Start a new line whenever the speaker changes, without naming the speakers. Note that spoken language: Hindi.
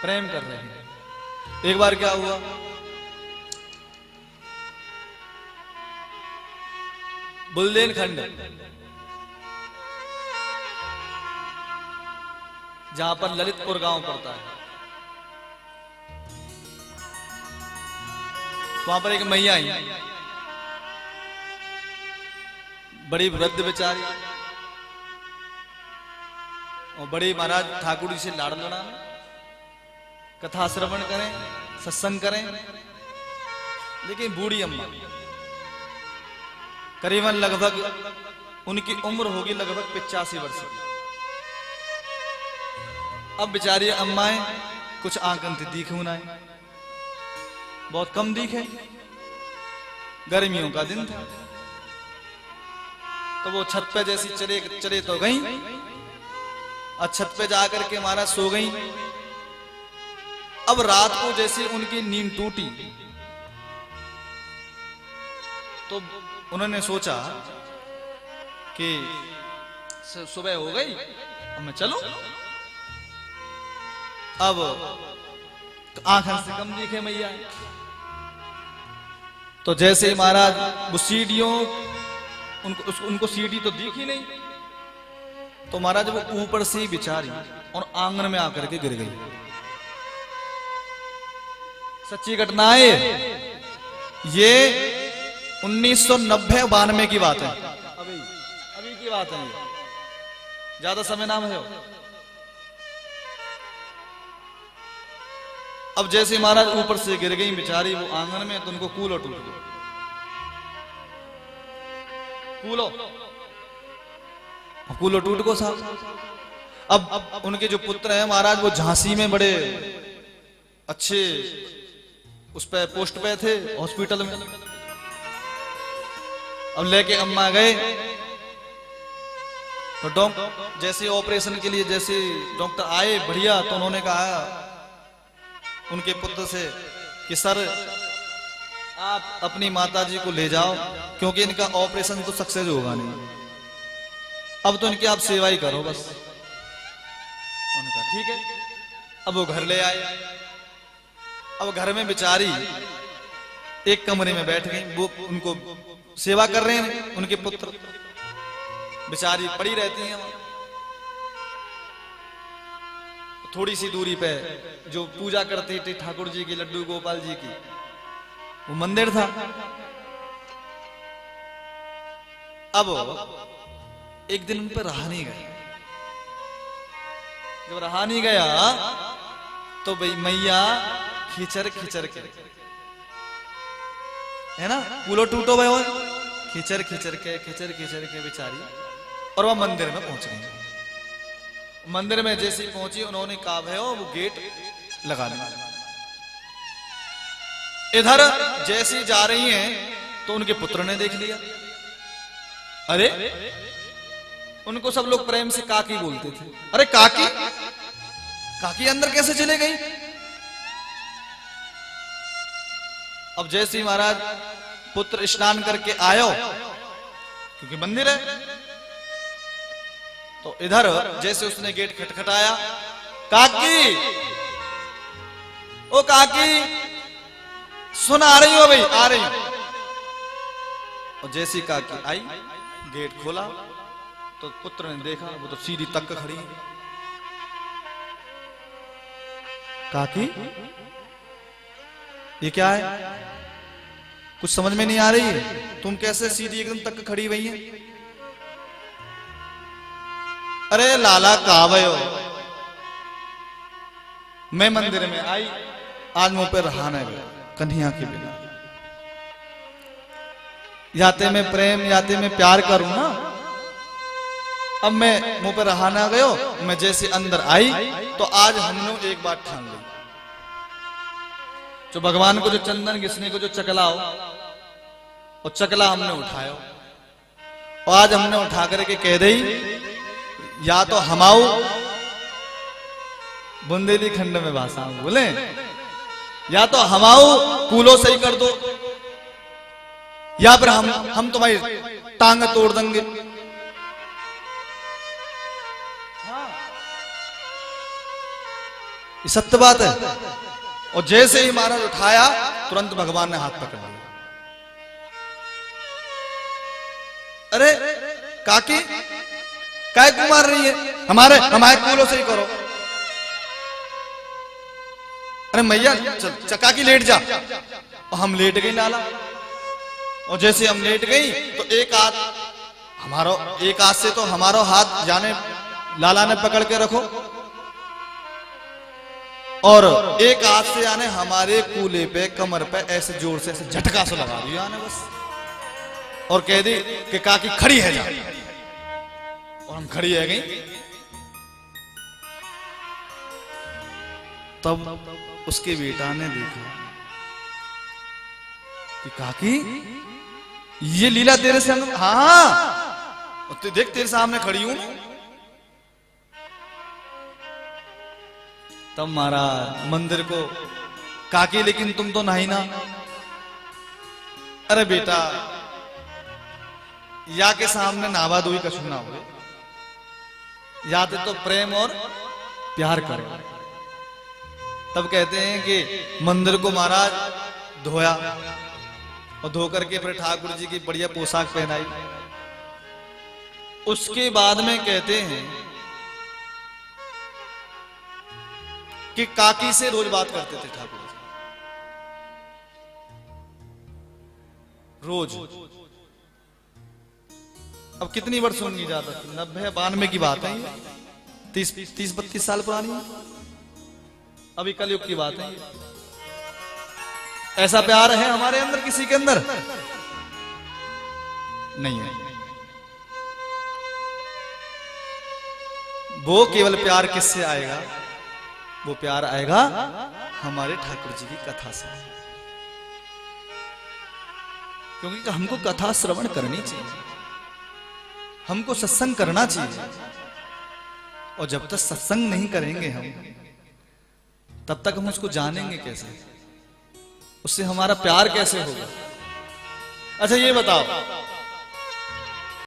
प्रेम कर रहे हैं। एक बार क्या हुआ, बुंदेलखंड जहां पर ललितपुर गांव पड़ता है, वहां पर एक मैया आई, बड़ी वृद्ध बेचारी, और बड़ी महाराज ठाकुर जी से लाड़ लड़ा, कथा श्रवण करें, सत्संग करें, लेकिन बूढ़ी अम्मा, करीबन लगभग उनकी उम्र होगी लगभग 85 वर्ष की। अब बेचारी अम्माएं कुछ आंकन थी दिखे उनाए, बहुत कम दिखे, गर्मियों का दिन था, तो वो छत पे जैसी चले तो गई, और छत पे जाकर के महाराज सो गई। अब रात को जैसे उनकी नींद टूटी तो उन्होंने सोचा कि सुबह हो गई, अब मैं चलूं। अब तो आंखन से कम दिखे मैया, तो जैसे महाराज वो सीढ़ियों उनको सीढ़ी तो दिखी नहीं, तो महाराज वो ऊपर से ही बेचारी और आंगन में आकर के गिर गई। सच्ची घटना है ये, 1990-92 की बात है, अभी की बात है, ज्यादा समय नाम है। अब जैसे महाराज ऊपर से गिर गई बेचारी वो आंगन में, तो उनको कूलो टूट गया, कूलो टूट गो साहब। अब उनके जो पुत्र हैं महाराज वो झांसी में बड़े अच्छे उस पे पोस्ट पे थे हॉस्पिटल में। अब लेके अम्मा गए तो जैसे ऑपरेशन के लिए जैसे डॉक्टर आए बढ़िया, तो उन्होंने कहा उनके पुत्र से कि सर आप अपनी माताजी को ले जाओ, क्योंकि इनका ऑपरेशन तो सक्सेस होगा नहीं, अब तो इनकी आप सेवा ही करो बस। उन्होंने कहा ठीक है। अब वो घर ले आए, अब घर में बेचारी एक कमरे में बैठ गई, वो उनको सेवा कर रहे हैं उनके पुत्र, बेचारी पड़ी रहती हैं। थोड़ी सी दूरी पे जो पूजा करती थी ठाकुर जी की, लड्डू गोपाल जी की, वो मंदिर था। अब एक दिन उन पर रहा नहीं गया, जब रहा नहीं गया तो भाई मैया खिचर खिचर के, है ना, कूलो टूटो भाई, हो खिचर खिचर के बेचारी, और वह मंदिर में पहुंच गई। मंदिर में जैसी पहुंची उन्होंने कहा भाई वो गेट लगा दिया। इधर जैसी जा रही हैं तो उनके पुत्र ने देख लिया, अरे उनको सब लोग प्रेम से काकी बोलते थे, अरे काकी, काकी अंदर कैसे चले गई। अब जैसे महाराज पुत्र स्नान करके आयो, क्योंकि मंदिर है, तो इधर जैसे उसने गेट खटखटाया, काकी, ओ काकी, सुन आ रही हो भाई, आ रही हो। और जैसी काकी आई, गेट खोला, तो पुत्र ने देखा वो तो सीढ़ी तक खड़ी है। काकी ये क्या है, कुछ समझ में नहीं आ रही है, तुम कैसे सीढ़ी एकदम तक खड़ी हुई है। अरे लाला कहा भयो, मैं मंदिर में आई, आज मुंह पे रहा न गया कन्हैया के बिना, याते मैं प्रेम याते मैं प्यार करूं ना, अब मैं मुंह पे रहा ना गयो, मैं जैसे अंदर आई तो आज हमने एक बात ठान ली, जो भगवान को जो चंदन घिसने को जो चकला हो, और चकला हमने उठाया, और आज हमने उठा करके कह दी या तो हमाऊ बुंदेलखंड में भाषा बोले, या तो हमाऊ कूलो सही कर दो, या फिर हम तुम्हारी टांग तोड़ देंगे। ये सत्य बात है। और जैसे ही महाराज उठाया तुरंत भगवान ने हाथ पकड़ लिया। अरे काकी काय को मार रही है, हमारे कूलों से ही करो। अरे मैया चल काकी लेट जा। और हम लेट गई लाला। और जैसे हम लेट गई तो एक हाथ से तो हमारा हाथ जाने लाला ने पकड़ के रखो, और एक हाथ से आने हमारे कूले पे कमर पे ऐसे जोर से ऐसे झटका से लगा दिया आने बस, और कह दी कि काकी खड़ी है जा। और हम खड़ी है गई। तब उसके बेटा ने देखा कि काकी ये लीला तेरे से हाँ तो देख तेरे सामने खड़ी हूं। तब महाराज मंदिर को काकी लेकिन तुम तो नहीं ना। अरे बेटा या के सामने नावा दोई कछु ना हो, याद तो प्रेम और प्यार करो। तब कहते हैं कि मंदिर को महाराज धोया, और धो करके फिर ठाकुर जी की बढ़िया पोशाक पहनाई। उसके बाद में कहते हैं कि काकी से रोज बात करते थे ठाकुर जी, रोज। अब कितनी वर्ष होंगी, ज्यादा 90-92 की बात है, 30-32 साल पुरानी, अभी कलयुग की बात है। ऐसा प्यार है हमारे अंदर किसी के अंदर नहीं है। वो केवल प्यार किससे आएगा? वो प्यार आएगा हमारे ठाकुर जी की कथा से, क्योंकि हमको कथा श्रवण करनी चाहिए, हमको सत्संग करना चाहिए। और जब तक सत्संग नहीं करेंगे हम, तब तक हम उसको जानेंगे कैसे, उससे हमारा प्यार कैसे होगा? अच्छा ये बताओ,